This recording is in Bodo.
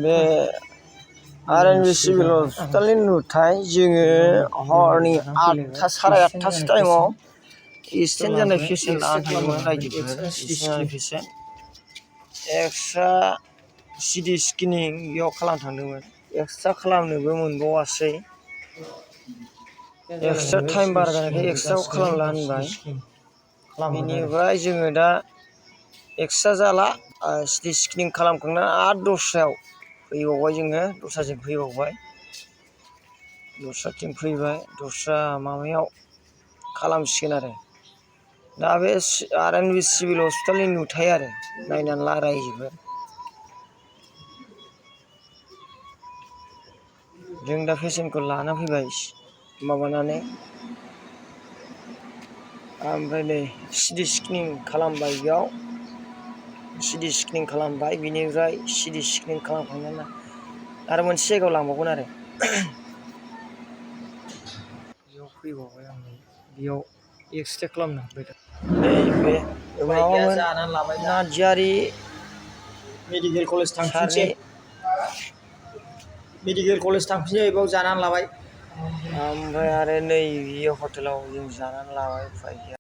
बे आरएनबि सिभिल हस्पिटालनि नुथाय जोङो हरनि 8टा साराय 8टासो टाइमाव एक्सिडेन्ट जानाय पेसेन्ट लानानै थांदोंमोन रायजोफोर एक्सिडेन्ट जानाय पेसेन्ट एक्सट्रा सिटि स्केनिं बेयाव खालामनो थांदोंमोन एक्सट्रा खालामनोबो मोनबावासै एक्सट्रा टाइम बारा जानायखाय एक्सट्रा खालामला होनबाय बेनिफ्राय जोङो दा एक्सट्रा जाला सिटि स्केनिं खालामखांनानै आरो दस्रायाव फैबावबाय जोङो दस्राजों फैबावबाय दस्राथिं फैबाय दस्रा माबायाव खालामसिगोन आरो दा बे आरएनबि सिभिल हस्पिटालनि नुथाय आरो नायनानै ला रायजोफोर जों दा पेसेन्टखौ लाना फैबाय माबानानै ओमफ्राय नै सिटि स्केनिं खालामबाय बेयाव सिटि स्केनिं खालामबाय बिनिफ्राय सिटि स्केनिं खालामखांनानै आरो मोनसे जायगायाव लांबावगोन आरो बेयाव फैबावबाय आं बेयाव एक्सरे खालामनो फैदों नैबे माबामोन नार्जारि मेडिकेल कलेज थांफिनसै मेडिकेल कलेज थांफिनसै बेयाव जानानै लाबाय ओमफ्राय आरो नै बे हटेलाव जों जानानै लाबाय उफाय गैया